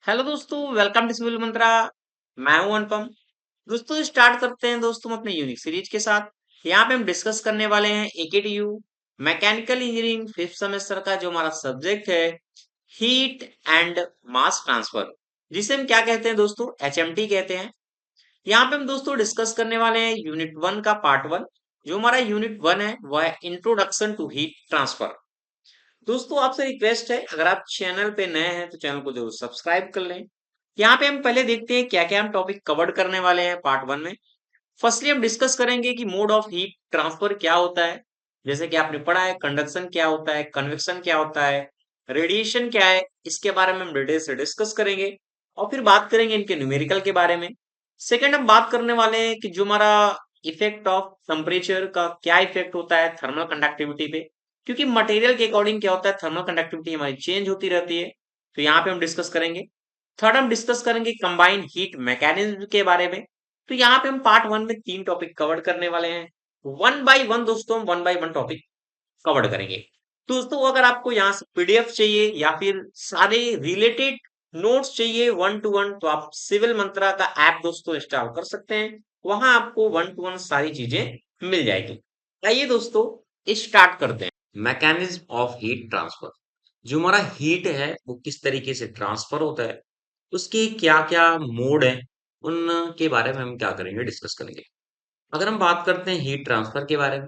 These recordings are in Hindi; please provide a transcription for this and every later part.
हेलो दोस्तों, वेलकम टू सिविल मंत्रा। मैं हूं अनुपम। दोस्तों स्टार्ट करते हैं दोस्तों अपने यूनिक सीरीज के साथ। यहाँ पे हम डिस्कस करने वाले हैं AKTU mechanical engineering fifth semester का जो हमारा सब्जेक्ट है हीट एंड मास ट्रांसफर, जिसे हम क्या कहते हैं दोस्तों, एचएमटी कहते हैं। यहाँ पे हम दोस्तों डिस्कस करने वाले हैं यूनिट वन का पार्ट वन। जो हमारा यूनिट वन है वह है इंट्रोडक्शन टू हीट ट्रांसफर। दोस्तों आपसे रिक्वेस्ट है, अगर आप चैनल पे नए हैं तो चैनल को जरूर सब्सक्राइब कर लें। यहाँ पे हम पहले देखते हैं क्या क्या हम टॉपिक कवर करने वाले हैं पार्ट वन में। फर्स्टली हम डिस्कस करेंगे कि मोड ऑफ हीट ट्रांसफर क्या होता है। जैसे कि आपने पढ़ा है कंडक्शन क्या होता है, कन्वेक्शन क्या होता है, रेडिएशन क्या है, इसके बारे में हम डिटेल से डिस्कस करेंगे। और फिर बात करेंगे इनके न्यूमेरिकल के बारे में। सेकंड हम बात करने वाले हैं कि जो हमारा इफेक्ट ऑफ टेम्परेचर का क्या इफेक्ट होता है थर्मल कंडक्टिविटी पे, क्योंकि मटेरियल के अकॉर्डिंग क्या होता है थर्मल कंडक्टिविटी हमारी चेंज होती रहती है। तो यहाँ पे हम डिस्कस करेंगे। थर्ड हम डिस्कस करेंगे कंबाइंड हीट मैकेनिज्म के बारे में। तो यहाँ पे हम पार्ट वन में तीन टॉपिक कवर करने वाले हैं। वन बाय वन दोस्तों हम one by one topic cover करेंगे। दोस्तों अगर आपको यहाँ से पीडीएफ चाहिए या फिर सारे रिलेटेड नोट्स चाहिए वन टू वन, तो आप सिविल मंत्रा का ऐप दोस्तों इंस्टॉल कर सकते हैं। वहां आपको वन टू वन सारी चीजें मिल जाएगी। आइए दोस्तों स्टार्ट करते हैं। मैकेनिज्म ऑफ हीट ट्रांसफर, जो हमारा हीट है वो किस तरीके से ट्रांसफर होता है, उसके क्या क्या मोड है, उनके बारे में हम क्या करेंगे, डिस्कस करेंगे। अगर हम बात करते हैं हीट ट्रांसफर के बारे में,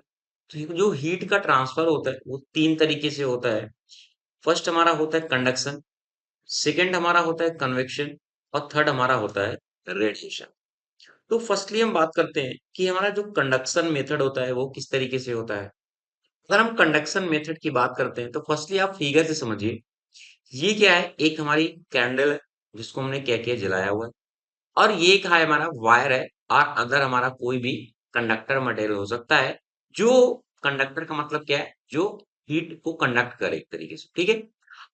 तो जो हीट का ट्रांसफर होता है वो तीन तरीके से होता है। फर्स्ट हमारा होता है कंडक्शन, सेकंड हमारा होता है कन्वेक्शन, और थर्ड हमारा होता है रेडिएशन। तो फर्स्टली हम बात करते हैं कि हमारा जो कंडक्शन मेथड होता है वो किस तरीके से होता है। अगर हम कंडक्शन मेथड की बात करते हैं तो फर्स्टली आप फिगर से समझिए। ये क्या है, एक हमारी कैंडल है जिसको हमने क्या किया, जलाया हुआ है। और ये एक है हमारा वायर है, और अदर हमारा कोई भी कंडक्टर मटेरियल हो सकता है। जो कंडक्टर का मतलब क्या है, जो हीट को कंडक्ट करे एक तरीके से, ठीक है।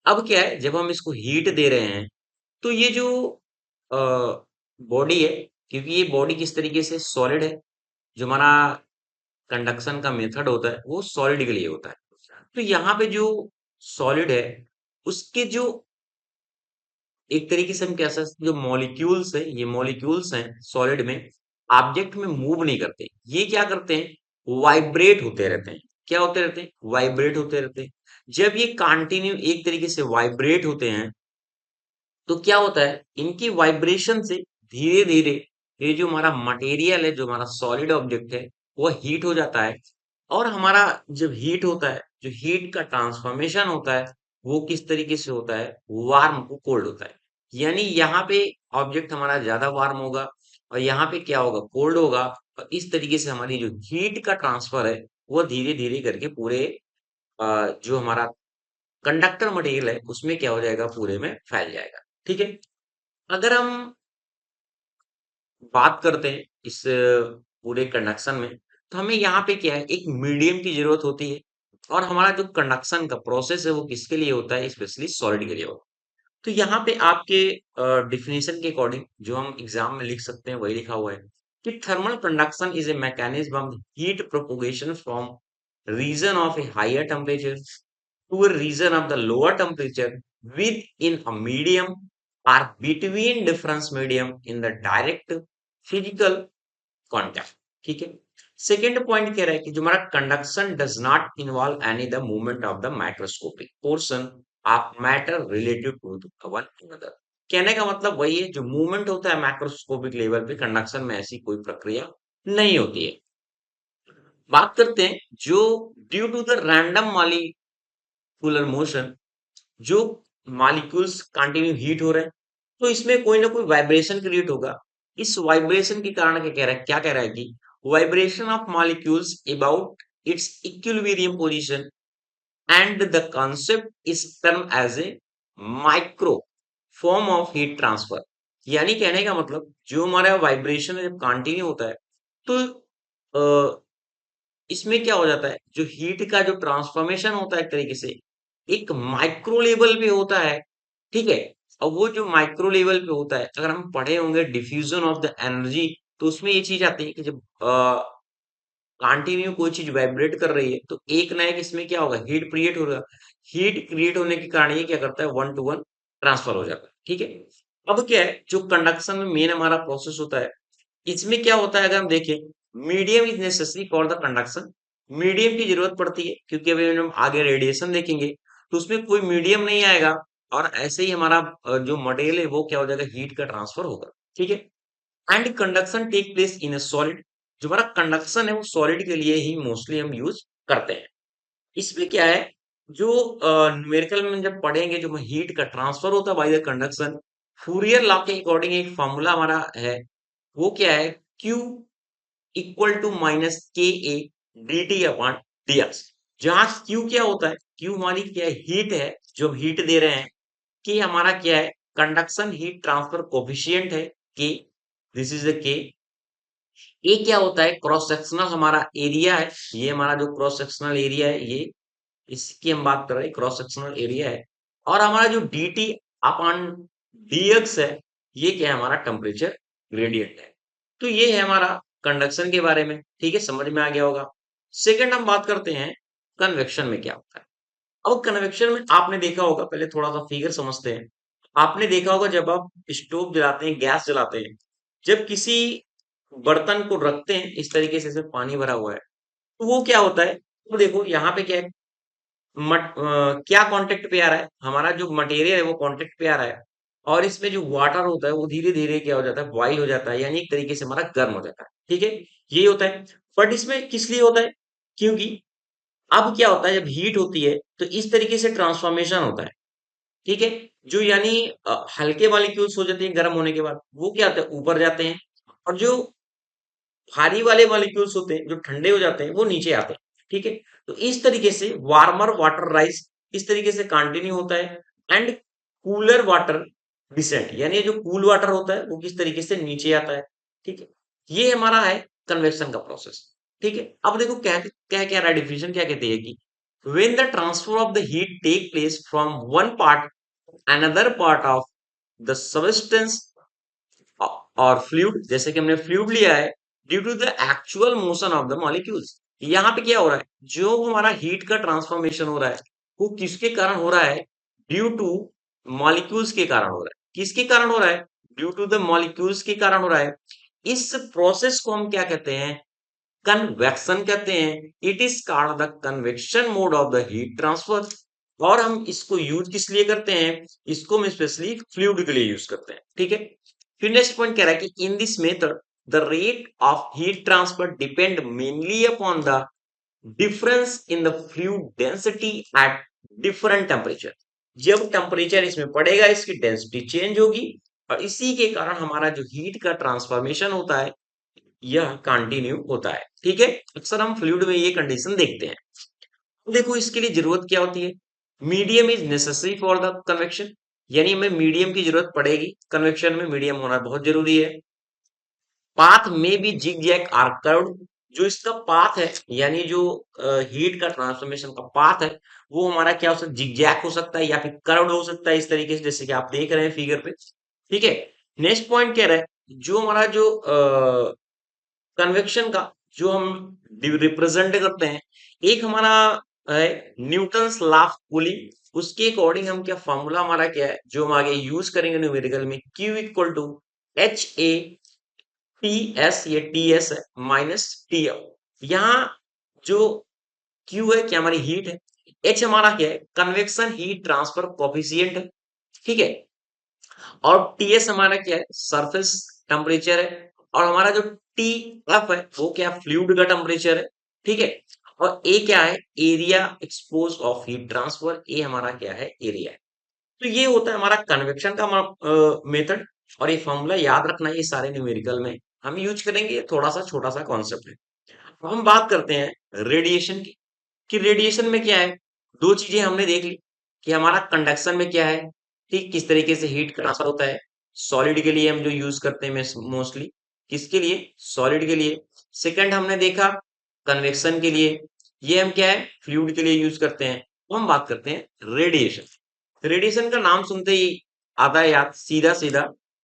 अब क्या है, जब हम इसको हीट दे रहे हैं तो ये जो बॉडी है, क्योंकि ये बॉडी किस तरीके से सॉलिड है, जो हमारा कंडक्शन का मेथड होता है वो सॉलिड के लिए होता है। तो यहाँ पे जो सॉलिड है उसके जो एक तरीके से हम कह सकते हैं जो मॉलिक्यूल्स है, ये मॉलिक्यूल्स हैं सॉलिड में, ऑब्जेक्ट में मूव नहीं करते। ये क्या करते हैं, वाइब्रेट होते रहते हैं। क्या होते रहते हैं, वाइब्रेट होते रहते हैं। जब ये कंटिन्यू एक तरीके से वाइब्रेट होते हैं तो क्या होता है, इनकी वाइब्रेशन से धीरे धीरे ये जो हमारा मटेरियल है, जो हमारा सॉलिड ऑब्जेक्ट है, वो हीट हो जाता है। और हमारा जब हीट होता है, जो हीट का ट्रांसफॉर्मेशन होता है वो किस तरीके से होता है, वार्म को कोल्ड होता है। यानी यहाँ पे ऑब्जेक्ट हमारा ज्यादा वार्म होगा और यहाँ पे क्या होगा, कोल्ड होगा। और इस तरीके से हमारी जो हीट का ट्रांसफर है वो धीरे धीरे करके पूरे जो हमारा कंडक्टर मटेरियल है उसमें क्या हो जाएगा, पूरे में फैल जाएगा। ठीक है। अगर हम बात करते हैं इस पूरे कंडक्शन में, तो हमें यहाँ पे क्या है, एक मीडियम की जरूरत होती है। और हमारा जो कंडक्शन का प्रोसेस है वो किसके लिए होता है, स्पेशली सॉलिड के लिए होता है। तो यहाँ पे आपके डिफिनेशन के अकॉर्डिंग जो हम एग्जाम में लिख सकते हैं वही लिखा हुआ है कि thermal conduction is a mechanism of heat propagation from region of a higher temperature to a region of the lower temperature within a medium or between difference medium in the direct physical contact। ठीक है। सेकेंड पॉइंट कह रहा है कि जो हमारा conduction does not involve any the movement of the microscopic portion of matter relative to one another. कहने का मतलब वही है, जो मूवमेंट होता है माइक्रोस्कोपिक लेवल पे कंडक्शन में ऐसी कोई प्रक्रिया नहीं होती है। बात करते हैं जो due to the random molecular motion, जो मॉलिक्यूल्स कंटिन्यू हीट हो रहे हैं तो इसमें कोई ना कोई वाइब्रेशन क्रिएट होगा। इस वाइब्रेशन के कारण क्या कह रहा है, क्या कह रहा है कि vibration of molecules about its equilibrium position and the concept is term as a micro form of heat transfer. यानी कहने का मतलब जो हमारा वाइब्रेशन जब कंटिन्यू होता है तो इसमें क्या हो जाता है, जो हीट का जो ट्रांसफॉर्मेशन होता है एक तरीके से एक माइक्रो लेवल पे होता है। ठीक है। और वो जो माइक्रो लेवल पे होता है, अगर हम पढ़े होंगे डिफ्यूजन ऑफ द एनर्जी, तो उसमें ये चीज आती है कि जब कंटिन्यू कोई चीज वाइब्रेट कर रही है तो एक ना एक इसमें क्या होगा, हीट क्रिएट होगा। हीट क्रिएट होने के कारण ये क्या करता है, वन टू वन ट्रांसफर हो जाता है। ठीक है। अब क्या है, जो कंडक्शन में मेन हमारा प्रोसेस होता है, इसमें क्या होता है, अगर हम देखें, medium is necessary for the conduction. Medium की जरूरत पड़ती है, क्योंकि अभी हम आगे रेडिएशन देखेंगे तो उसमें कोई मीडियम नहीं आएगा, और ऐसे ही हमारा जो मटेरियल है वो क्या हो जाएगा, हीट का ट्रांसफर होगा। ठीक है। And conduction take place in a solid. जो हमारा कंडक्शन है वो सॉलिड के लिए ही मोस्टली हम यूज करते हैं। इसमें क्या है, जो न्यूमेरिकल में जब पढ़ेंगे, जो हीट का ट्रांसफर होता है by the conduction, Fourier law के अकॉर्डिंग एक फॉर्मूला हमारा है, वो क्या है, Q इक्वल टू माइनस के A D T upon D x. जहां Q क्या होता है, Q हमारी क्या है, हीट है, जो हम हीट दे रहे हैं। कि हमारा क्या है, कंडक्शन हीट ट्रांसफर कोफिशिएंट है, के, दिस इज द के। ए क्या होता है, क्रॉस सेक्शनल हमारा एरिया है, ये हमारा जो क्रॉस सेक्शनल एरिया है, ये इसकी हम बात कर रहे हैं, क्रॉस सेक्शनल एरिया है। और हमारा जो डी टी अपॉन डीएक्स है, ये क्या है, हमारा टेम्परेचर ग्रेडियंट है। तो ये है हमारा कंडक्शन के बारे में। ठीक है, समझ में आ गया होगा। सेकंड हम बात करते हैं कन्वेक्शन में क्या होता है। अब कन्वेक्शन में आपने देखा होगा, पहले थोड़ा सा फिगर समझते हैं। आपने देखा होगा, जब आप स्टोव जलाते हैं, गैस जलाते हैं, जब किसी बर्तन को रखते हैं इस तरीके से, इसमें पानी भरा हुआ है, तो वो क्या होता है, तो देखो यहाँ पे क्या है, क्या कांटेक्ट पे आ रहा है, हमारा जो मटेरियल है वो कांटेक्ट पे आ रहा है, और इसमें जो वाटर होता है वो धीरे धीरे क्या हो जाता है, बॉयल हो जाता है, यानी एक तरीके से हमारा गर्म हो जाता है। ठीक है, यही होता है। बट इसमें किस लिए होता है, क्योंकि अब क्या होता है, जब हीट होती है तो इस तरीके से ट्रांसफॉर्मेशन होता है। ठीक है, जो यानी हल्के मॉलिक्यूल्स हो जाते हैं गर्म होने के बाद, वो क्या होता है, ऊपर जाते हैं, और जो भारी वाले मॉलिक्यूल्स होते हैं, जो ठंडे हो जाते हैं, वो नीचे आते हैं। ठीक है, तो इस तरीके से वार्मर वाटर राइज इस तरीके से कंटिन्यू होता है, एंड कूलर वाटर डिसेंट, यानी जो कूल वाटर होता है वो किस तरीके से नीचे आता है। ठीक है, ये हमारा है कन्वेक्शन का प्रोसेस। ठीक है, अब देखो क्या क्या क्या रहा, डिफिनेशन क्या कहती है कि when the transfer of the heat take place from one part another part of the substance और फ्लूइड, जैसे कि हमने फ्लूइड लिया है, due to the actual motion of the molecules. यहाँ पे क्या हो रहा है, जो हमारा हीट का ट्रांसफॉर्मेशन हो रहा है, वो किसके कारण हो रहा है, ड्यू टू मॉलिक्यूल्स के कारण हो रहा है। किसके कारण हो रहा है, ड्यू टू द मॉलिक्यूल्स के कारण हो रहा है। इस प्रोसेस को हम क्या कहते हैं, कन्वेक्शन कहते हैं। It is called the convection mode of the heat transfer. और हम इसको यूज किस लिए करते हैं, इसको हम स्पेशली फ्लूइड के लिए यूज करते हैं। ठीक है, फिर नेक्स्ट पॉइंट कह रहा है कि in this method the rate of heat transfer depend mainly upon the difference in the fluid density at different temperature. जब टेम्परेचर इसमें पड़ेगा, इसकी डेंसिटी चेंज होगी, और इसी के कारण हमारा जो हीट का ट्रांसफॉर्मेशन होता है, यह कंटिन्यू होता है। ठीक है, अक्सर हम फ्लूइड में ये कंडीशन देखते हैं। तो देखो, इसके लिए जरूरत क्या होती है, medium is necessary for the convection, यानी हमें मीडियम की जरूरत पड़ेगी, कन्वेक्शन में मीडियम होना बहुत जरूरी है। पाथ में भी जिग जैग आर कर्व्ड। जो इसका पाथ है, यानी जो हीट का ट्रांसफॉर्मेशन का पाथ है, वो हमारा क्या हो सकता है, जिगजैग हो सकता है, या फिर कर्व्ड हो सकता है, इस तरीके से जैसे कि आप देख रहे हैं फिगर पे। ठीक है, नेक्स्ट पॉइंट कह रहा है, जो हमारा जो कन्वेक्शन का जो हम रिप्रेजेंट करते हैं, एक हमारा है न्यूटन्स लॉ ऑफ कूलिंग। उसके अकॉर्डिंग हम क्या, फॉर्मूला हमारा क्या है, जो हम आगे यूज करेंगे न्यूमेरिकल में, Q equal to H A T S, ये टी एस है, माइनस टी एफ। यहाँ जो Q है, क्या हमारी हीट है, H हमारा क्या है, कन्वेक्शन हीट ट्रांसफर कोफिशिएंट है। ठीक है, और टीएस हमारा क्या है, सरफेस टेम्परेचर है, और हमारा जो टी एफ है वो क्या, फ्लूइड का टेम्परेचर है। ठीक है, और ए क्या है, area expose of heat transfer, A हमारा क्या है, एरिया है। तो ये होता है हमारा कन्वेक्शन का मेथड। और ये फॉर्मूला याद रखना, ये सारे न्यूमेरिकल में हम यूज करेंगे, थोड़ा सा छोटा सा कॉन्सेप्ट है। अब हम बात करते हैं रेडिएशन की, कि रेडिएशन में क्या है, दो चीजें हमने देख ली, कि हमारा कंडक्शन में क्या है, ठीक किस तरीके से हीट ट्रांसफर होता है। सॉलिड के लिए हम जो यूज करते हैं मोस्टली, किसके लिए, सॉलिड के लिए। सेकंड हमने देखा कन्वेक्शन के लिए, ये हम क्या है, फ्लूइड के लिए यूज करते हैं। तो हम बात करते हैं रेडिएशन। रेडिएशन का नाम सुनते ही आता है याद सीधा सीधा,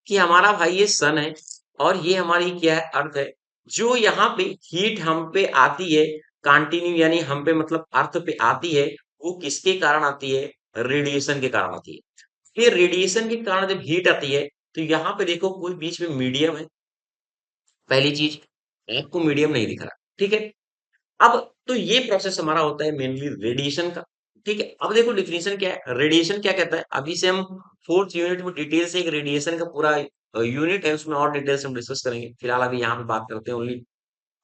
कि हमारा भाई ये सन है, और ये हमारी क्या है, अर्थ है। जो यहाँ पे हीट हम पे आती है कंटिन्यू, यानी हम पे मतलब अर्थ पे आती है, वो किसके कारण आती है, रेडिएशन के कारण आती है। फिर रेडिएशन के कारण जब हीट आती है, तो यहाँ पे देखो कोई बीच में मीडियम है, पहली चीज आपको मीडियम नहीं दिख रहा, ठीक है। अब तो ये प्रोसेस हमारा होता है मेनली रेडिएशन का, ठीक है। अब देखो डिफिनेशन क्या है, रेडिएशन क्या कहता है, अभी से हम फोर्थ यूनिट में डिटेल से एक रेडिएशन का पूरा यूनिट है, उसमें और डिटेल से हम डिस्कस करेंगे। फिलहाल अभी यहाँ पे बात करते हैं ओनली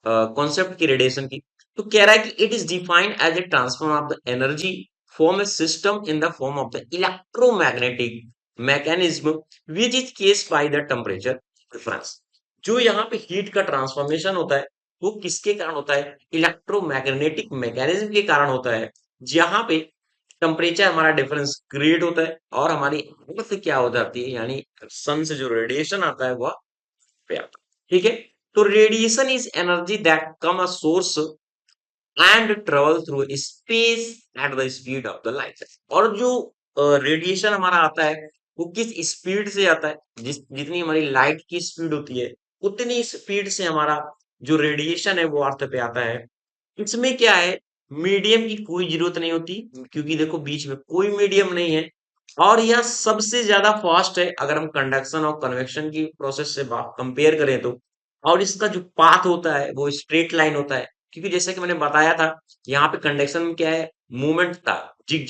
कॉन्सेप्ट की रेडिएशन की। तो कह रहा है कि it is defined as a transfer of the energy from a system in the form of the electromagnetic mechanism which is caused by the temperature difference. जो यहाँ पे हीट का ट्रांसफॉर्मेशन होता है वो किसके कारण होता है, इलेक्ट्रोमैग्नेटिक मैकेनिज्म के कारण होता है, जहां पे टेम्परेचर हमारा डिफरेंस क्रिएट होता है और हमारी अर्थ क्या हो जाती है, यानी सन से जो रेडिएशन आता है वह पे आता है, ठीक है। तो radiation is energy that come a source and travel through space at the speed of the light. और जो रेडिएशन हमारा आता है वो किस स्पीड से आता है, जितनी हमारी लाइट की स्पीड होती है उतनी स्पीड से हमारा जो रेडिएशन है वो अर्थ पे आता है। इसमें क्या है, मीडियम की कोई जरूरत नहीं होती, क्योंकि देखो बीच में कोई मीडियम नहीं है। और यह सबसे ज्यादा फास्ट है अगर हम कंडक्शन और कन्वेक्शन की प्रोसेस से बात कंपेयर करें तो। और इसका जो पाथ होता है वो स्ट्रेट लाइन होता है, क्योंकि जैसे कि मैंने बताया था यहाँ पे कंडक्शन में क्या है, मूवमेंट था, जिग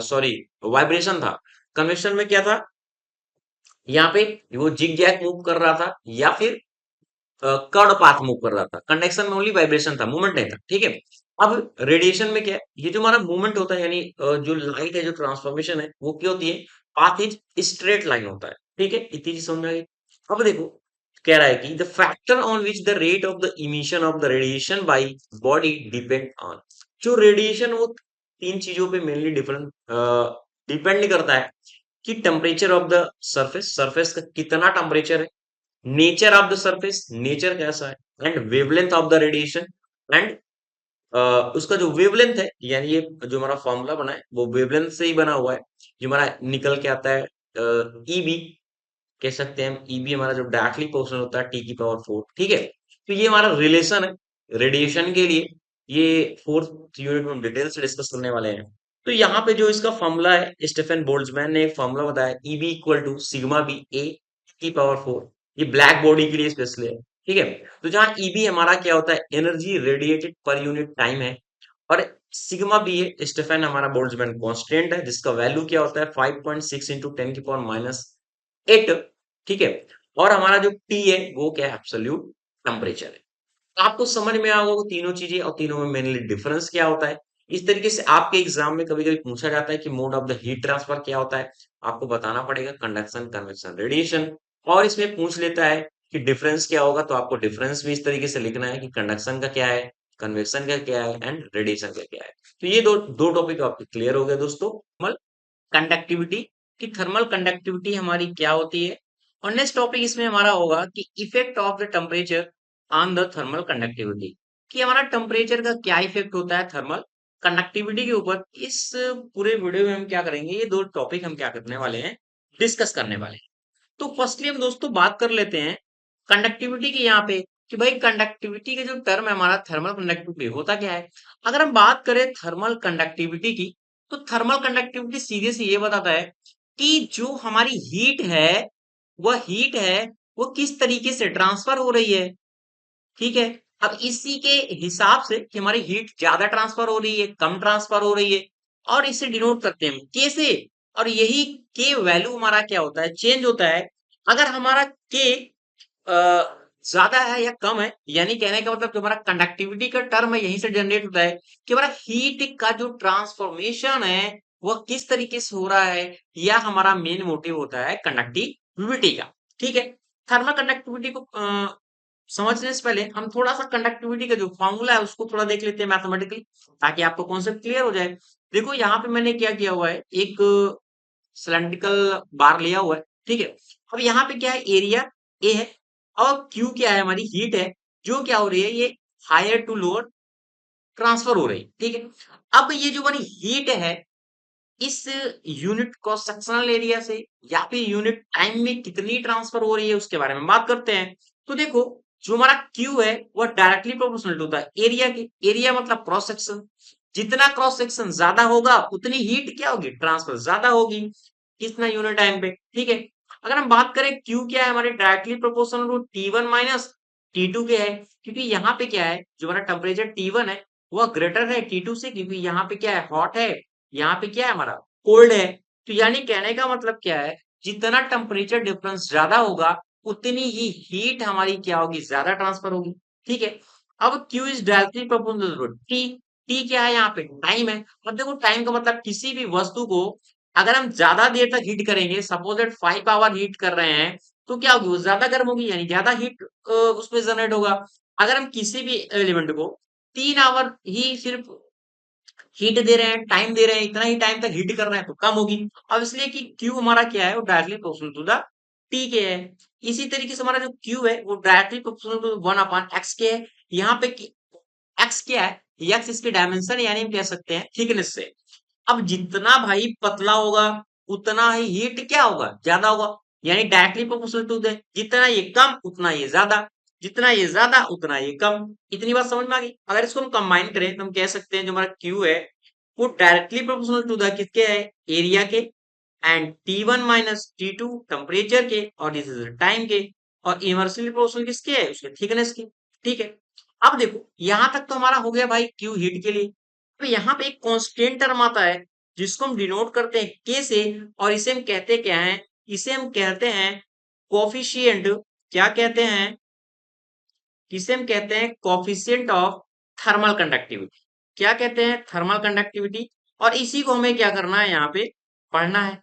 सॉरी वाइब्रेशन था। कन्वेक्शन में क्या था, यहाँ पे वो जिग जैग मूव कर रहा था या फिर कर्ड पाथ मूव कर रहा था। कंडक्शन में ओनली वाइब्रेशन था, मूवमेंट नहीं था, ठीक है। अब रेडिएशन में क्या है, ये जो हमारा मूवमेंट होता है यानी जो लाइट है, जो ट्रांसफॉर्मेशन है वो क्या होती है, पाथ इज स्ट्रेट लाइन होता है, ठीक है। इतनी चीज समझ में आ गई। अब देखो कह रहा है कि the factor on which the rate of the emission of the radiation by body depend on. जो रेडिएशन वो तीन चीजों पे मेनली डिफरेंट डिपेंड करता है, कि temperature of the surface, surface का कितना टेम्परेचर है, nature of the surface, nature कैसा है, and wavelength of the radiation, and उसका जो वेवलेंथ है, यानी ये जो हमारा फॉर्मूला बना है वो वेवलेंथ से ही बना हुआ है, जो हमारा निकल के आता है ईबी, कह सकते हैं हम ईबी हमारा जो डायरेक्टली पोर्शन होता है T⁴, ठीक है। तो ये हमारा रिलेशन है रेडिएशन के लिए, ये फोर्थ यूनिट में हम डिटेल से डिस्कस करने वाले हैं। तो यहाँ पे जो इसका फॉर्मूला है, स्टीफन बोल्ट्जमैन ने एक फॉर्मूला बताया, EB equal to sigma B A T⁴, ये ब्लैक बॉडी के लिए स्पेशली है, ठीक है। तो जहाँ ईबी हमारा क्या होता है, energy radiated per unit time है, और सिग्मा बी है स्टीफन हमारा बोल्ट्जमैन कांस्टेंट है, जिसका वैल्यू क्या होता है 5.6 इंटू 10⁻⁸ ठीक है। और हमारा जो टी है वो क्या है, एब्सोल्यूट टेम्परेचर है। तो आपको समझ में आ होगा तीनों चीजें, और तीनों में मेनली डिफरेंस क्या होता है। इस तरीके से आपके एग्जाम में कभी कभी पूछा जाता है कि mode of the heat transfer क्या होता है, आपको बताना पड़ेगा कंडक्शन, कन्वेक्शन, रेडिएशन। और इसमें पूछ लेता है कि डिफरेंस क्या होगा, तो आपको डिफरेंस भी इस तरीके से लिखना है कि कंडक्शन का क्या है, कन्वेक्शन का क्या है, एंड रेडिएशन का क्या है। तो ये दो दो टॉपिक आपके क्लियर हो गए दोस्तों। कंडक्टिविटी की, थर्मल कंडक्टिविटी हमारी क्या होती है। और नेक्स्ट टॉपिक इसमें हमारा होगा कि effect of the temperature on the thermal conductivity, कि हमारा टेम्परेचर का क्या इफेक्ट होता है थर्मल कंडक्टिविटी के ऊपर। इस पूरे वीडियो में हम क्या करेंगे, ये दो टॉपिक हम क्या करने वाले हैं, डिस्कस करने वाले हैं। तो फर्स्टली हम दोस्तों बात कर लेते हैं कंडक्टिविटी की यहाँ पे, कि भाई कंडक्टिविटी का जो टर्म है हमारा थर्मल कंडक्टिविटी होता क्या है। अगर हम बात करें थर्मल कंडक्टिविटी की, तो थर्मल कंडक्टिविटी सीधे से ये बताता है कि जो हमारी हीट है, वह हीट है वो किस तरीके से ट्रांसफर हो रही है, ठीक है। अब इसी के हिसाब से कि हमारी हीट ज्यादा ट्रांसफर हो रही है, कम ट्रांसफर हो रही है, और इसे डिनोट करते हैं के से। और यही के वैल्यू हमारा क्या होता है, चेंज होता है। अगर हमारा के ज्यादा है या कम है, यानी कहने का मतलब जो हमारा कंडक्टिविटी का टर्म है यहीं से जनरेट होता है कि हमारा हीट का जो ट्रांसफॉर्मेशन है वह किस तरीके से हो रहा है, या हमारा मेन मोटिव होता है कंडक्टिविटी का, ठीक है। थर्मल कंडक्टिविटी को समझने से पहले हम थोड़ा सा कंडक्टिविटी का जो फॉर्मूला है उसको थोड़ा देख लेते हैं मैथमेटिकली, ताकि आपको कॉन्सेप्ट क्लियर हो जाए। देखो यहाँ पे मैंने क्या किया हुआ है, एक सिलेंड्रिकल बार लिया हुआ है, ठीक है। अब यहाँ पे क्या है, एरिया ए है, और क्यू क्या है, हमारी हीट है, जो क्या हो रही है, ये हायर टू लोअर ट्रांसफर हो रही है, ठीक है। अब ये जो हमारी हीट है, इस यूनिट क्रॉस सेक्शनल एरिया से या फिर यूनिट टाइम में कितनी ट्रांसफर हो रही है उसके बारे में बात करते हैं। तो देखो जो हमारा क्यू है वह डायरेक्टली प्रोपोर्शनल होता है एरिया के, एरिया मतलब क्रॉस सेक्शन, जितना क्रॉस सेक्शन ज्यादा होगा उतनी हीट क्या होगी, ट्रांसफर ज्यादा होगी, कितना यूनिट टाइम पे, ठीक है। अगर हम बात करें Q क्या है हमारे directly proportional to T1 minus T2 के है, क्योंकि यहाँ पे क्या है जो हमारा टेम्परेचर T1 है वह ग्रेटर है T2 से, क्योंकि यहाँ पे क्या है हॉट है, यहाँ पे क्या है हमारा कोल्ड है। तो यानी कहने का मतलब क्या है, जितना टेम्परेचर डिफरेंस ज्यादा होगा उतनी ही हीट हमारी क्या होगी, ज्यादा ट्रांसफर होगी। ठीक है, अब Q is directly proportional to T। T क्या है यहाँ पे टाइम है। अब देखो टाइम का मतलब किसी भी वस्तु को अगर हम ज्यादा देर तक हीट करेंगे, सपोज दैट 5 आवर हीट कर रहे हैं, तो क्या होगी, वो ज्यादा गर्म होगी, यानी ज्यादा हीट उसमें जनरेट होगा। अगर हम किसी भी एलिमेंट को 3 आवर ही सिर्फ हीट दे रहे हैं, टाइम दे रहे हैं, इतना ही टाइम तक हीट कर रहे हैं, तो कम होगी। अब इसलिए कि क्यू हमारा क्या है, वो directly proportional to the T के है। इसी तरीके से हमारा जो क्यू है वो डायरेक्टली प्रोपोर्शनल टू 1/x के है। यहाँ पे एक्स क्या है, एक्स इसके डायमेंशन यानी हम कह सकते हैं थिकनेस से। अब जितना भाई पतला होगा उतना ही हीट क्या होगा, ज्यादा होगा, यानी डायरेक्टली प्रोपोर्शनल टू द, जितना ये कम उतना ये ज्यादा, जितना ये ज्यादा उतना ये कम। इतनी बात समझ में आ गई। अगर इसको हम कंबाइन करें तो हम कह सकते हैं जो हमारा क्यू है वो डायरेक्टली प्रोपोर्शनल टू द किसके है, एरिया के, and T1 minus T2 temperature के, और दिस इज टाइम के, और इनवर्सली प्रोपोर्शनल किसके है, उसके थिकनेस की। ठीक है, अब देखो यहां तक तो हमारा हो गया भाई क्यू हीट के लिए। तो यहाँ पे एक कांस्टेंट टर्म आता है जिसको हम डिनोट करते हैं के से, और इसे हम कहते क्या हैं, इसे हम कहते हैं कोफिशिएंट, क्या कहते हैं, इसे हम कहते हैं कोफिशिएंट ऑफ थर्मल कंडक्टिविटी। क्या कहते हैं, थर्मल कंडक्टिविटी। और इसी को हमें क्या करना है, यहाँ पे पढ़ना है।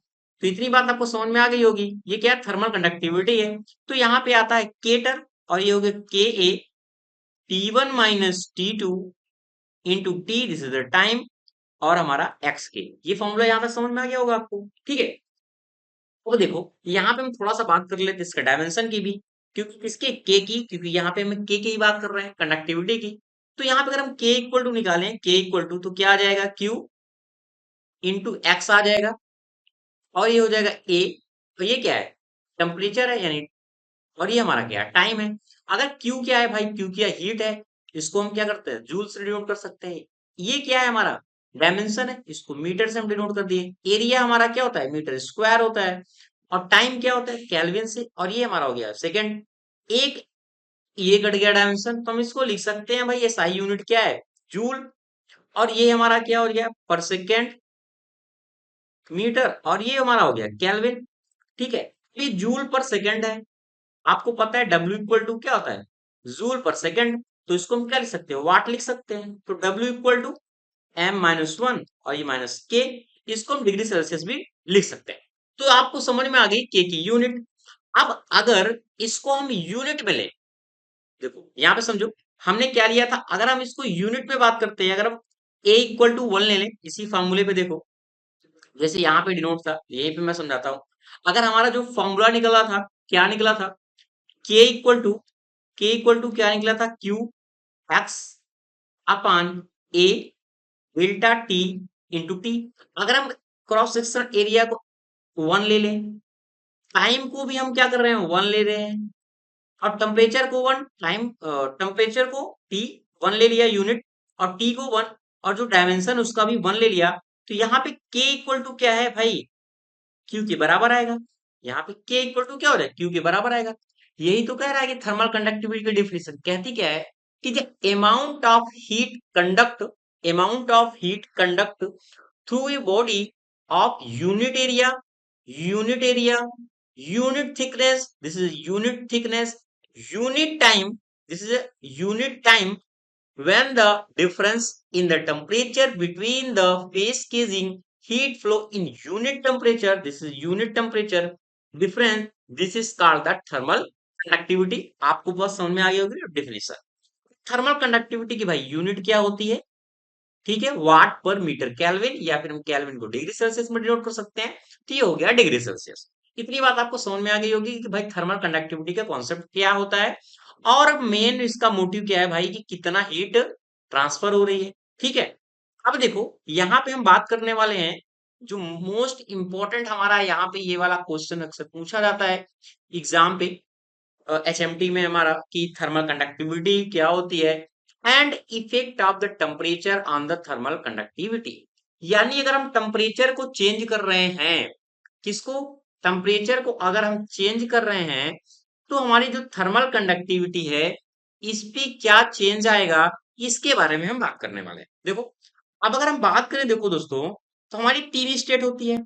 तो इतनी बात आपको समझ में आ गई होगी, ये क्या थर्मल कंडक्टिविटी है। तो यहाँ पे आता है के टर्म, और ये हो गया के ए, T1 minus T2 into T, this is the time, और हमारा एक्स के। ये फॉर्मूला यहाँ तक समझ में आ गया होगा आपको। ठीक है, अब देखो यहाँ पे हम थोड़ा सा बात कर लेते हैं इसका डायमेंशन की भी, क्योंकि किसके के की, क्योंकि यहाँ पे हम के की बात कर रहे हैं कंडक्टिविटी की। तो यहाँ पे अगर हम के इक्वल टू निकालें, के इक्वल टू तो क्या आ जाएगा, क्यू इंटू एक्स आ जाएगा, और ये हो जाएगा ए। तो ये क्या है, टेम्परेचर है यानी, और ये हमारा क्या है, टाइम है। अगर क्यू क्या है भाई, क्यू क्या हीट है, इसको हम क्या करते हैं, जूल से डिनोट कर सकते हैं। ये क्या है हमारा डायमेंशन है, इसको मीटर से हम डिनोट कर दिए। एरिया हमारा क्या होता है, मीटर स्क्वायर होता है, और टाइम क्या होता है, केल्विन से, और ये हमारा हो गया सेकंड। एक ये कट गया डायमेंशन, तो हम इसको लिख सकते हैं भाई, एसआई यूनिट क्या है, जूल, और ये हमारा क्या हो गया, पर सेकेंड मीटर, और ये हमारा हो गया केल्विन। ठीक है, ये जूल पर सेकंड है। आपको पता है W इक्वल टू क्या होता है, जूल पर सेकंड। तो इसको हम क्या लिख सकते हैं, वाट लिख सकते हैं। तो W इक्वल टू m-1, और ये माइनस के, इसको हम डिग्री सेल्सियस भी लिख सकते हैं। तो आपको समझ में आ गई के की यूनिट। अब अगर इसको हम यूनिट में लें, देखो यहाँ पे समझो हमने क्या लिया था, अगर हम इसको यूनिट में बात करते हैं, अगर हम a इक्वल टू 1 ले लें, इसी फॉर्मूले पे देखो, जैसे यहाँ पे डिनोट था, यहीं पे मैं समझाता हूँ। अगर हमारा जो फॉर्मूला निकला था, क्या निकला था, के इक्वल टू, के इक्वल टू क्या निकला था, क्यू एक्स अपान ए डेल्टा टी इंटू टी। अगर हम क्रॉस सेक्शन एरिया को 1 ले लें, टाइम को भी हम क्या कर रहे हैं, 1 ले रहे हैं, और टेम्परेचर को 1, टाइम टेम्परेचर को टी 1 ले लिया यूनिट, और टी को 1, और जो डायमेंशन उसका भी 1 ले लिया। तो यहाँ पे के इक्वल टू क्या है भाई, क्यू के बराबर आएगा। यहाँ पे के इक्वल टू क्या हो रहा है, क्यू के बराबर आएगा। यही तो कह रहा है कि थर्मल कंडक्टिविटी की डिफिनेशन कहती क्या है, कि the amount of heat conduct through a body of unit area, unit thickness, this is unit thickness, unit time, this is unit time, when the difference in the temperature between the phase causing heat flow in unit temperature, this is unit temperature difference, this is called the thermal conductivity। आपको बहुत समझ में आ गई होगी डेफिनेशन। थर्मल कंडक्टिविटी की भाई यूनिट क्या होती है, ठीक है, वाट पर मीटर केल्विन, या फिर हम केल्विन को डिग्री सेल्सियस में डिनोट कर सकते हैं। तो ये हो गया डिग्री सेल्सियस। इतनी बात आपको समझ में आ गई होगी कि भाई थर्मल कंडक्टिविटी का कॉन्सेप्ट क्या होता है, और मेन इसका मोटिव क्या है भाई, कि कितना हीट ट्रांसफर हो रही है। ठीक है, अब देखो यहाँ पे हम बात करने वाले हैं, जो मोस्ट इंपॉर्टेंट हमारा यहाँ पे ये वाला क्वेश्चन अक्सर पूछा जाता है एग्जाम पे, एचएमटी में हमारा, कि थर्मल कंडक्टिविटी क्या होती है, and effect of the temperature on the thermal conductivity. यानी अगर हम टेम्परेचर को चेंज कर रहे हैं, किसको, टेम्परेचर को अगर हम चेंज कर रहे हैं तो हमारी जो थर्मल कंडक्टिविटी है इस पे क्या चेंज आएगा, इसके बारे में हम बात करने वाले हैं। देखो, अब अगर हम बात करें, देखो दोस्तों, तो हमारी तीन स्टेट होती है।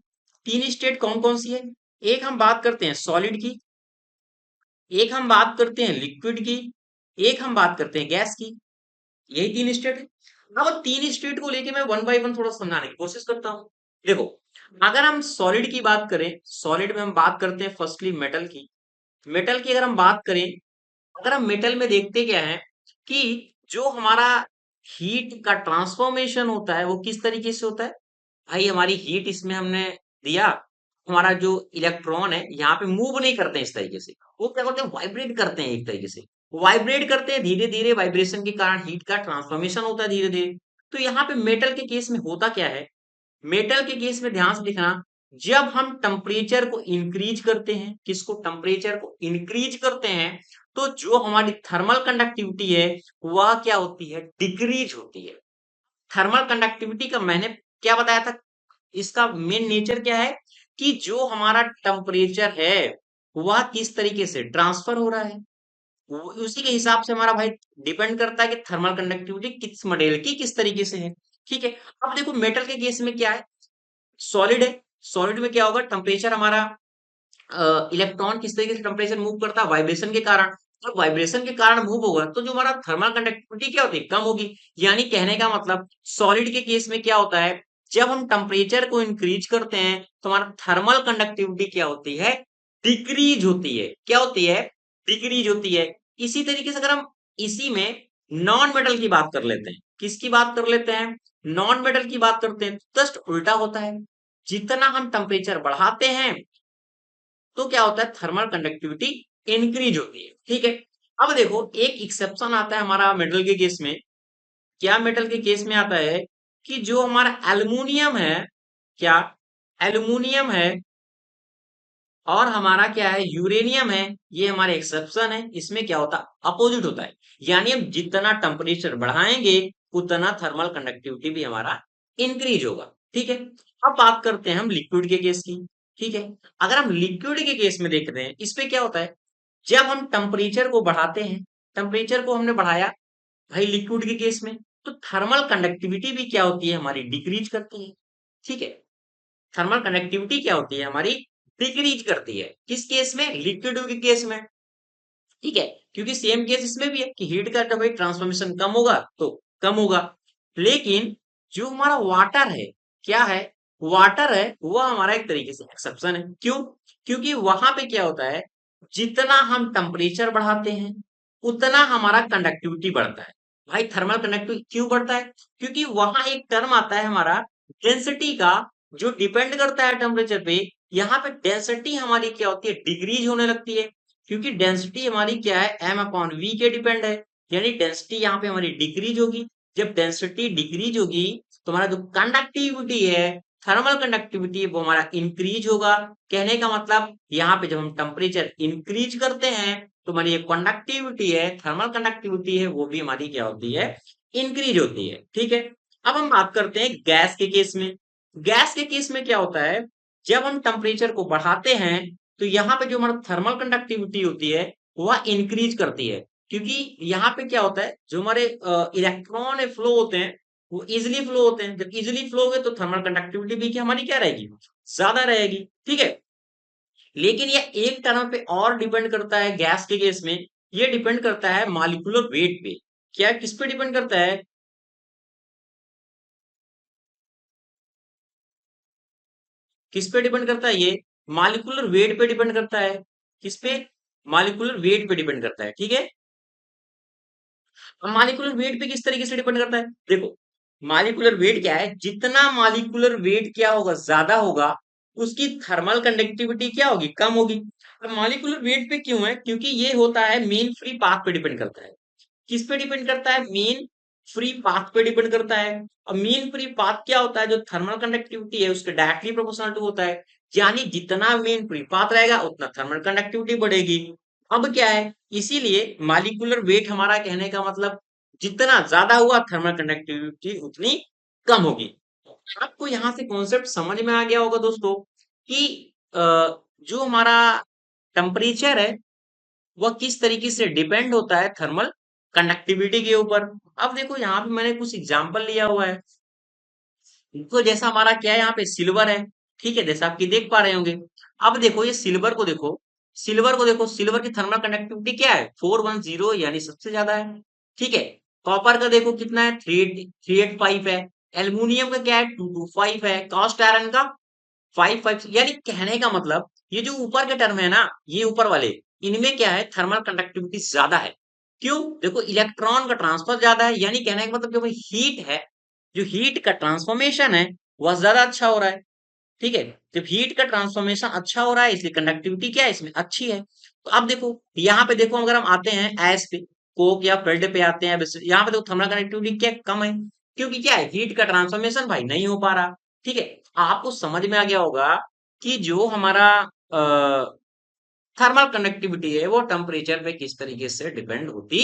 तीन स्टेट कौन कौन सी है? एक हम बात करते हैं सॉलिड की, एक हम बात करते हैं लिक्विड की, एक हम बात करते हैं गैस की। यही तीन स्टेट है। अब तीन स्टेट को लेके मैं वन बाय वन थोड़ा समझाने की कोशिश करता हूँ। देखो, अगर हम सॉलिड की बात करें, सॉलिड में हम बात करते हैं फर्स्टली मेटल की। मेटल की अगर हम बात करें, अगर हम मेटल में देखते क्या है कि जो हमारा हीट का ट्रांसफॉर्मेशन होता है वो किस तरीके से होता है। भाई हमारी हीट इसमें हमने दिया, हमारा जो इलेक्ट्रॉन है यहाँ पे मूव नहीं करते हैं इस तरीके से, वो क्या करते हैं, वाइब्रेट करते हैं एक तरीके से। वाइब्रेट करते हैं धीरे धीरे, वाइब्रेशन के कारण हीट का ट्रांसफॉर्मेशन होता है धीरे धीरे। तो यहाँ पे मेटल के केस में होता क्या है, मेटल के केस में ध्यान से देखना, जब हम टेम्परेचर को इंक्रीज करते हैं, किसको, टेम्परेचर को इंक्रीज करते हैं, तो जो हमारी थर्मल कंडक्टिविटी है वह क्या होती है, डिक्रीज होती है। थर्मल कंडक्टिविटी का मैंने क्या बताया था, इसका मेन नेचर क्या है कि जो हमारा टेम्परेचर है वह किस तरीके से ट्रांसफर हो रहा है, उसी के हिसाब से हमारा भाई डिपेंड करता है कि थर्मल कंडक्टिविटी किस मटेरियल की किस तरीके से है। ठीक है। अब देखो मेटल के केस में क्या है, सॉलिड है, सॉलिड में क्या होगा, टेम्परेचर हमारा, इलेक्ट्रॉन किस तरीके से टेम्परेचर मूव करता है, वाइब्रेशन के कारण। तो वाइब्रेशन के कारण मूव होगा तो जो हमारा थर्मल कंडक्टिविटी क्या होती है, कम होगी। यानी कहने का मतलब सॉलिड के केस में क्या होता है, जब हम टेम्परेचर को इंक्रीज करते हैं तो हमारा थर्मल कंडक्टिविटी क्या होती है, डिक्रीज होती है। क्या होती है, डिक्रीज होती है। इसी तरीके से अगर हम इसी में नॉन मेटल की बात कर लेते हैं, किसकी बात कर लेते हैं, नॉन मेटल की बात करते हैं, तो जस्ट उल्टा होता है। जितना हम टेम्परेचर बढ़ाते हैं तो क्या होता है, थर्मल कंडक्टिविटी इंक्रीज होती है। ठीक है। अब देखो एक एक्सेप्शन आता है हमारा मेटल के केस में। क्या मेटल के केस में आता है कि जो हमारा एल्युमिनियम है, क्या, एल्युमिनियम है, और हमारा क्या है, यूरेनियम है, ये हमारे एक्सेप्शन है। इसमें क्या होता है, अपोजिट होता है। यानी हम जितना टेम्परेचर बढ़ाएंगे उतना थर्मल कंडक्टिविटी भी हमारा इंक्रीज होगा। ठीक है। अब बात करते हैं हम लिक्विड के केस की। ठीक है। अगर हम लिक्विड के केस में देखते हैं, इसमें क्या होता है, जब हम टेम्परेचर को बढ़ाते हैं, टेम्परेचर को हमने बढ़ाया भाई लिक्विड के केस में, तो थर्मल कंडक्टिविटी भी क्या होती है हमारी, डिक्रीज करती है। ठीक है। थर्मल कंडक्टिविटी क्या होती है हमारी, डिक्रीज करती है। किस केस में, लिक्विड के केस में। ठीक है। क्योंकि सेम केस इसमें भी है कि हीट का जब भाई ट्रांसफॉर्मेशन कम होगा तो कम होगा। लेकिन जो हमारा वाटर है, क्या है, वाटर है, वह हमारा एक तरीके से एक्सेप्शन है। क्यों, क्योंकि वहां पे क्या होता है, जितना हम टेम्परेचर बढ़ाते हैं उतना हमारा कंडक्टिविटी बढ़ता है। भाई थर्मल कंडक्टिविटी क्यों बढ़ता है, क्योंकि वहां एक टर्म आता है हमारा डेंसिटी का, जो डिपेंड करता है टेम्परेचर पे। यहाँ पे डेंसिटी हमारी क्या होती है, डिक्रीज होने लगती है। क्योंकि डेंसिटी हमारी क्या है, एम अपॉन वी के डिपेंड है। यानी डेंसिटी यहाँ पे हमारी डिक्रीज होगी। जब डेंसिटी डिक्रीज होगी तो हमारा जो कंडक्टिविटी है, थर्मल कंडक्टिविटी है, वो हमारा इंक्रीज होगा। कहने का मतलब यहाँ पे जब हम टेम्परेचर इंक्रीज करते हैं तो हमारी ये कंडक्टिविटी है, थर्मल कंडक्टिविटी है, वो भी हमारी क्या होती है, इंक्रीज होती है। ठीक है। अब हम बात करते हैं गैस के केस में। गैस के केस में क्या होता है, जब हम टेम्परेचर को बढ़ाते हैं तो यहाँ पे जो हमारा थर्मल कंडक्टिविटी होती है वह इंक्रीज करती है। क्योंकि यहाँ पे क्या होता है, जो हमारे इलेक्ट्रॉन फ्लो होते हैं वो इजिली फ्लो होते हैं। जब इजिली फ्लो होंगे तो थर्मल कंडक्टिविटी भी क्या हमारी क्या रहेगी, ज्यादा रहेगी। ठीक है। लेकिन ये एक टर्म पे और डिपेंड करता है गैस के केस में, ये डिपेंड करता है मॉलिक्यूलर वेट पे। क्या, किस पे डिपेंड करता है, किस पे डिपेंड करता है, ये मॉलिक्यूलर वेट पे डिपेंड करता है। किस पे, मॉलिक्यूलर वेट पे डिपेंड करता है। ठीक है। अब मॉलिक्यूलर वेट पे किस तरीके से डिपेंड करता है, देखो, मॉलिक्यूलर वेट क्या है, जितना मॉलिक्यूलर वेट क्या होगा, ज्यादा होगा, उसकी थर्मल कंडक्टिविटी क्या होगी, कम होगी। अब मॉलिक्यूलर वेट पे क्यों है, क्योंकि ये होता है मेन फ्री पाथ पे डिपेंड करता है। किस पे डिपेंड करता है, मेन फ्री पाथ पे डिपेंड करता है। और मेन फ्री पाथ क्या होता है, जो थर्मल कंडक्टिविटी है उसके डायरेक्टली प्रोपोर्शनल टू होता है। यानी जितना मेन फ्री पाथ रहेगा उतना थर्मल कंडक्टिविटी बढ़ेगी। अब क्या है, इसीलिए मॉलिक्यूलर वेट हमारा, कहने का मतलब जितना ज्यादा हुआ थर्मल कंडक्टिविटी उतनी कम होगी। आपको यहां से कॉन्सेप्ट समझ में आ गया होगा दोस्तों कि जो हमारा टेम्परेचर है वह किस तरीके से डिपेंड होता है थर्मल कंडक्टिविटी के ऊपर। अब देखो यहाँ पे मैंने कुछ एग्जांपल लिया हुआ है। तो जैसा हमारा क्या है, यहाँ पे सिल्वर है, ठीक है, जैसा आपकी देख पा रहे होंगे। अब देखो ये सिल्वर को देखो, सिल्वर की थर्मल कंडक्टिविटी क्या है, 410, यानी सबसे ज्यादा है। ठीक है, कॉपर का देखो कितना है, 385 है। एल्यूमिनियम का क्या है, 225 है। कास्ट आयरन का 55। यानी कहने का मतलब ये जो ऊपर के टर्म है ना, ये ऊपर वाले, इनमें क्या है, थर्मल कंडक्टिविटी ज्यादा है। क्यों, देखो इलेक्ट्रॉन का ट्रांसफर ज्यादा है, यानी कहने का मतलब जो भाई हीट है, जो हीट का ट्रांसफॉर्मेशन है वह ज्यादा अच्छा हो रहा है। ठीक है, जब हीट का ट्रांसफॉर्मेशन अच्छा हो रहा है इसलिए कंडक्टिविटी क्या है इसमें अच्छी है। तो अब देखो यहाँ पे देखो, अगर हम आते हैं एस पे, कोक या फ्लड पे आते हैं, यहाँ पे देखो थर्मल कंडक्टिविटी क्या कम है, क्योंकि क्या है, हीट का ट्रांसफॉर्मेशन भाई नहीं हो पा रहा। ठीक है, आपको समझ में आ गया होगा कि जो हमारा थर्मल कंडक्टिविटी है वो टेम्परेचर पे किस तरीके से डिपेंड होती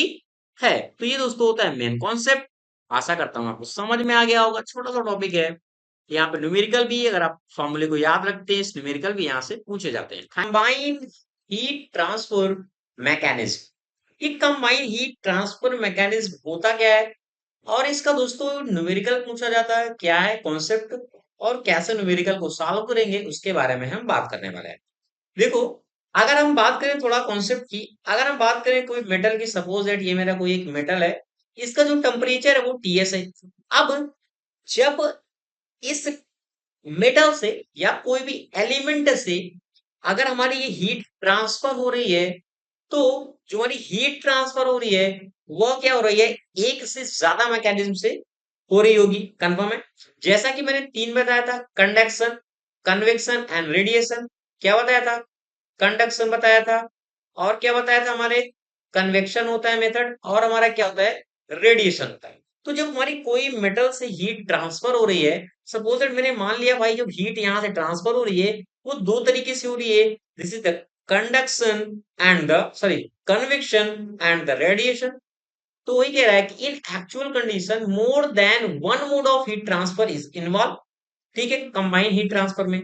है। तो ये दोस्तों होता है मेन कॉन्सेप्ट। आशा करता हूँ आपको समझ में आ गया होगा, छोटा सा टॉपिक है। यहाँ पे न्यूमेरिकल भी है, अगर आप फॉर्मूले को याद रखते हैं, इस न्यूमेरिकल भी यहाँ से पूछे जाते हैं। कंबाइंड हीट ट्रांसफर मैकेनिज्म, ये कंबाइंड हीट ट्रांसफर मैकेनिज्म होता क्या है, और इसका दोस्तों न्यूमेरिकल पूछा जाता है, क्या है कॉन्सेप्ट, और कैसे न्यूमेरिकल को सॉल्व करेंगे उसके बारे में हम बात करने वाले हैं। देखो, अगर हम बात करें थोड़ा कॉन्सेप्ट की, अगर हम बात करें कोई मेटल की, सपोज दैट ये मेरा कोई एक मेटल है, इसका जो टेम्परेचर है वो टीएस है। अब जब इस मेटल से या कोई भी एलिमेंट से अगर हमारी ये हीट ट्रांसफर हो रही है, तो जो हमारी हीट ट्रांसफर हो रही है वह क्या हो रही है, एक से ज्यादा मैकेनिज्म से हो रही होगी, कंफर्म है। जैसा कि मैंने तीन बताया था, कंडक्शन, कन्वेक्शन एंड रेडिएशन। क्या बताया था, कंडक्शन बताया था, और क्या बताया था हमारे, कन्वेक्शन होता है मेथड, और हमारा क्या होता है, रेडिएशन होता है। तो जब हमारी कोई मेटल से हीट ट्रांसफर हो रही है, सपोज दैट मैंने मान लिया भाई जब हीट यहाँ से ट्रांसफर हो रही है वो दो तरीके से हो रही है, this is the conduction and the sorry convection and the radiation. तो वही कह रहा है कि इन actual condition more than one mod of heat transfer is involve. ठीक है, कंबाइंड हीट ट्रांसफर में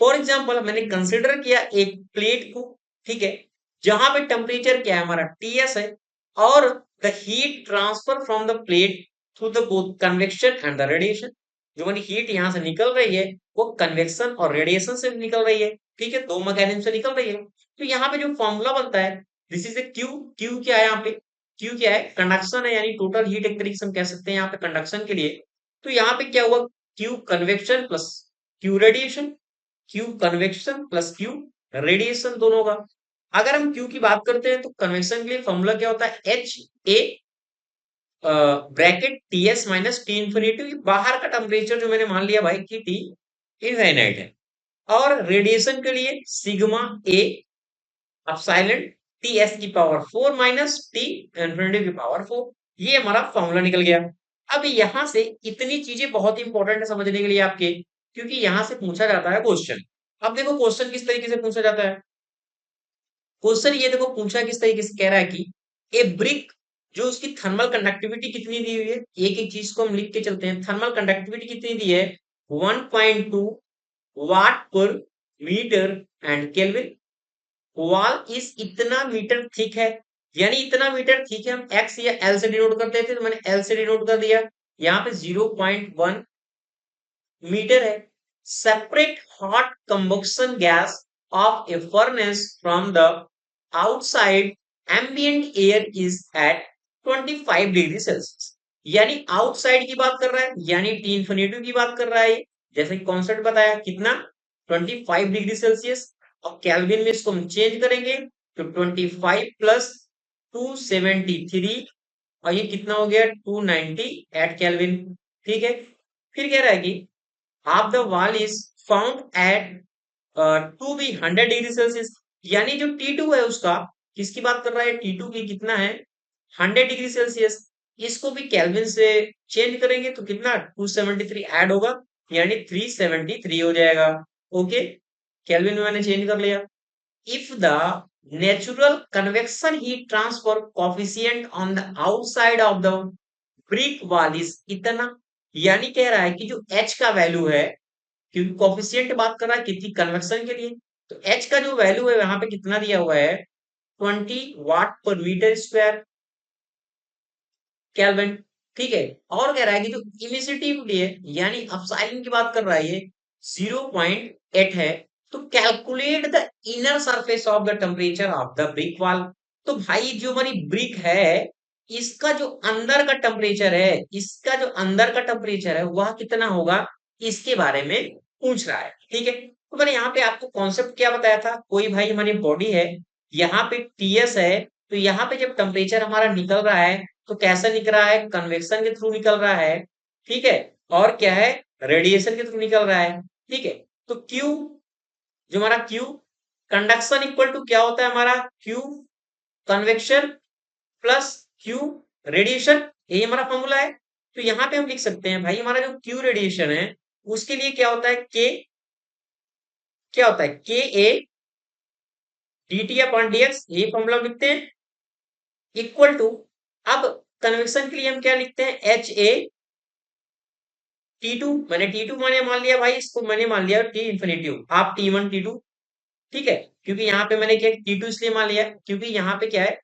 फॉर एग्जांपल मैंने कंसिडर किया एक प्लेट को, ठीक है, जहां पे टेम्परेचर क्या है हमारा टीएस है, और the heat transfer from the plate through the both convection and the radiation. जो हमारी हीट यहाँ से निकल रही है वो कन्वेक्शन और रेडिएशन से निकल रही है। ठीक है, दो मैकेनिज्म से निकल रही है। तो यहाँ पे जो फॉर्मूला बनता है, this is a Q. Q क्या है यहाँ पे, क्यू क्या है, कंडक्शन है, यानी टोटल हीट एक तरीके से हम कह सकते हैं यहाँ पे कंडक्शन के लिए। तो यहाँ पे क्या हुआ, Q convection plus Q radiation, Q convection plus Q radiation दोनों का। अगर हम क्यू की बात करते हैं तो कन्वेक्शन के लिए फॉर्मूला क्या होता है, H A bracket T S minus T infinity, बाहर का टेम्परेचर जो मैंने मान लिया भाई कि टी इनफाइनाइट है। और रेडिएशन के लिए सिग्मा ए अपसाइलन टी एस की पावर 4 माइनस टी इन्फिनिटी की पावर 4। ये हमारा फॉर्मूला निकल गया। अब यहां से इतनी चीजें बहुत इंपॉर्टेंट है समझने के लिए आपके, क्योंकि यहां से पूछा जाता है क्वेश्चन। अब देखो क्वेश्चन किस तरीके से पूछा जाता है, क्वेश्चन ये देखो पूछा किस तरीके से, कह रहा है कि ए ब्रिक, जो उसकी थर्मल कंडक्टिविटी कितनी दी हुई है, एक एक चीज को हम लिख के चलते हैं। थर्मल कंडक्टिविटी कितनी दी है, 1.2 वाट पर मीटर एंड केल्विन। वॉल इस इतना मीटर थिक है, यानी इतना मीटर थिक है, हम एक्स या एल से डिनोट करते थे, तो मैंने एल से डिनोट कर दिया। यहाँ पे 0.1 मीटर है। Separate hot combustion gas of a furnace from the outside ambient air is at 25 degree Celsius. यानी आउटसाइड की बात कर रहा है, यानी टी इन्फिनिटी की बात कर रहा है। जैसे कॉन्सेप्ट बताया कितना, 25 डिग्री सेल्सियस, और केल्विन में इसको हम चेंज करेंगे तो 25 प्लस 273, और ये कितना हो गया 290 एट केल्विन। ठीक है, फिर कह रहा है कि half the wall is found at to be 100 degree Celsius. यानी जो T2 है उसका, किसकी बात कर रहा है, T2 की कितना है 100 डिग्री सेल्सियस। इसको भी केल्विन से चेंज करेंगे तो कितना 273 ऐड होगा, यानी 373 हो जाएगा। ओके, केल्विन में मैंने चेंज कर लिया। if the natural convection heat transfer coefficient on the outside of the brick wall is इतना, यानी कह रहा है कि जो H का वैल्यू है, क्योंकि कोफिशिएंट बात कर रहा है कितनी कन्वेक्शन के लिए, तो एच का जो वैल्यू है यहाँ पे कितना दिया हुआ है, 20 वाट पर मीटर स्क्वायर केल्विन। ठीक है, और कह रहा है कि जो इमिसिटिविटी है यानी अपसाइलिंग की बात कर रहा है ये 0.8 है। तो calculate the inner surface of the temperature of the brick wall. तो भाई जो हमारी ब्रिक है इसका जो अंदर का टेम्परेचर है, इसका जो अंदर का टेम्परेचर है वह कितना होगा, इसके बारे में पूछ रहा है। ठीक है, तो मैंने यहाँ पे आपको कॉन्सेप्ट क्या बताया था, कोई भाई हमारी बॉडी है, यहाँ पे टीएस है, तो यहाँ पे जब टेम्परेचर हमारा निकल रहा है तो कैसे निकल रहा है, कन्वेक्शन के थ्रू निकल रहा है। ठीक है, और क्या है, रेडिएशन के थ्रू निकल रहा है। ठीक है, तो क्यू, जो हमारा क्यू कंडक्शन इक्वल टू क्या होता है, हमारा Q convection plus Q radiation, यही हमारा फॉर्मूला है। तो यहाँ पे हम लिख सकते हैं भाई हमारा जो क्यू रेडिएशन है उसके लिए क्या होता है, के क्या होता है, के A D T upon D x, ये फॉर्मूला लिखते हैं, इक्वल टू, अब कन्वेक्शन के लिए हम क्या लिखते हैं, एच ए टी टू, मैंने टी टू मैंने मान लिया भाई, इसको मैंने मान लिया T infinity half T one T two. ठीक है, क्योंकि यहाँ पे मैंने क्या टी टू इसलिए मान लिया क्योंकि यहाँ पे क्या है,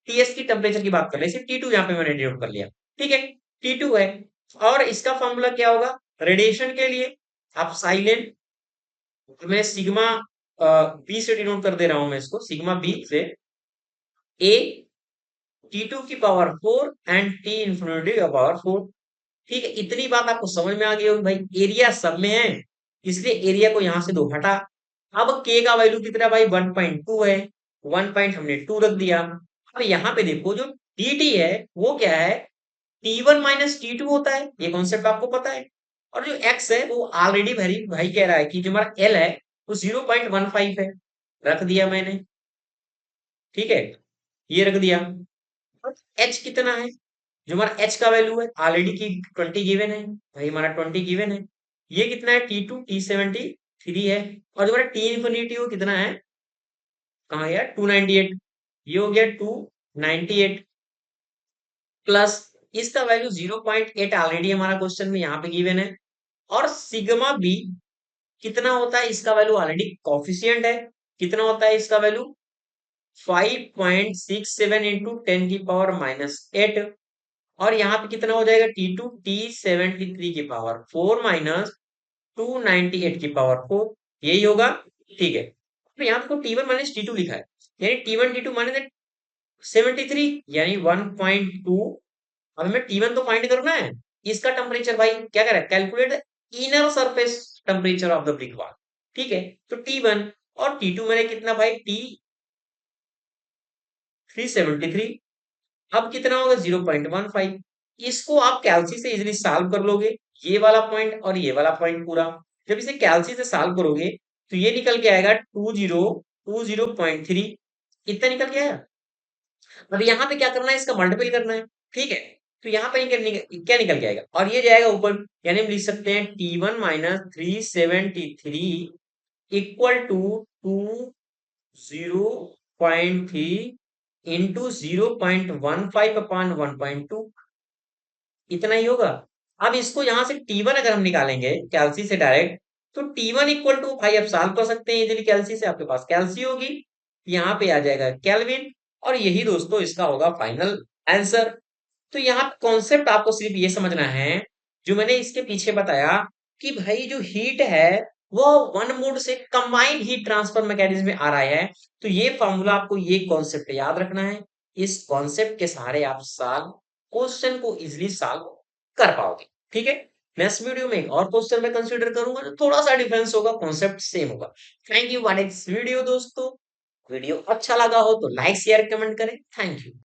टीएस की टेम्परेचर की बात कर रहे हैं, टी टू यहाँ पे मैंने डिनोट कर लिया। ठीक है, टी टू है, और इसका फॉर्मूला क्या होगा रेडिएशन के लिए, आप साइलेंट, मैं सिग्मा बी से डिनोट कर दे रहा हूं, मैं इसको सिग्मा बी से ए टी टू की पावर 4 एंड टी इन्फिनिटी का पावर 4। ठीक है, इतनी बात आपको समझ में आ गई होगी भाई, एरिया सब में है इसलिए एरिया को यहां से दो हटा। अब के का वैल्यू कितना है भाई, 1.2 है, 1 पॉइंट हमने 2 रख दिया। अब यहाँ पे देखो जो dt है वो क्या है, T1 माइनस T2 होता है, ये कॉन्सेप्ट आपको पता है। और जो x है वो ऑलरेडी भाई भाई कह रहा है कि जो हमारा L है वो 0.15 है, रख दिया मैंने। ठीक है, ये रख दिया। h कितना है, जो हमारा h का वैल्यू है ऑलरेडी की 20 गिवन है भाई, हमारा 20 गिवन है। ये कितना है, T73 है, और जो हमारा टी इन्फिनिटी वो कितना है, कहाँ गया, 298, ये हो गया 298 प्लस इसका वैल्यू 0.8 ऑलरेडी हमारा क्वेश्चन में यहाँ पे गिवन है। और सिग्मा बी कितना होता है, इसका वैल्यू ऑलरेडी कॉफिशियंट है, कितना होता है इसका वैल्यू 5.67 इंटू 10 की पावर -8। और यहाँ पे कितना हो जाएगा, T2 T73 की पावर 4 माइनस 298 की पावर 4, यही होगा। ठीक है, तो यहाँ पे T1 माइनस T2 लिखा है, यानी T1 T2 माइनस 73 यानी 1.2। अब हमें T1 तो फाइंड करना है, इसका टेम्परेचर भाई क्या कर रहा है, calculate inner surface temperature of the brick wall. ठीक है, तो T1 और T2 मैंने कितना भाई, T373, अब कितना होगा 0.15। इसको आप कैलसी से इजीली सॉल्व कर लोगे, ये वाला पॉइंट और ये वाला पॉइंट पूरा। जब इसे कैलसी से सॉल्व करोगे तो ये निकल के आएगा 2020.3, इतना निकल के आया। अब यहाँ पे क्या करना है, इसका मल्टीपल करना है। ठीक है, तो यहाँ पे क्या निकल के आएगा, और ये जाएगा ऊपर, यानी हम लिख सकते हैं T1 minus 373 equal to 20.3 into 0.15 upon 1.2, इतना ही होगा। अब इसको यहां से T1 अगर हम निकालेंगे कैल्सी से डायरेक्ट, तो T1 इक्वल टू भाई आप सॉल्व कर सकते हैं इजीली, कैल्सी से आपके पास कैल्सी होगी, यहाँ पे आ जाएगा केल्विन, और यही दोस्तों इसका होगा फाइनल आंसर। तो यहाँ कॉन्सेप्ट आपको सिर्फ ये समझना है जो मैंने इसके पीछे बताया, कि भाई जो हीट है वो वन मोड से कंबाइंड हीट ट्रांसफर मैकेनिज्म में आ रहा है। तो ये फॉर्मूला आपको, ये कॉन्सेप्ट याद रखना है, इस कॉन्सेप्ट के सहारे आप सॉल्व क्वेश्चन को इजिली सॉल्व कर पाओगे। ठीक है, नेक्स्ट वीडियो में एक और क्वेश्चन मैं कंसीडर करूंगा जो थोड़ा सा डिफरेंस होगा, कॉन्सेप्ट सेम होगा। Thank you for this video दोस्तों, वीडियो अच्छा लगा हो तो लाइक शेयर कमेंट करें, थैंक यू।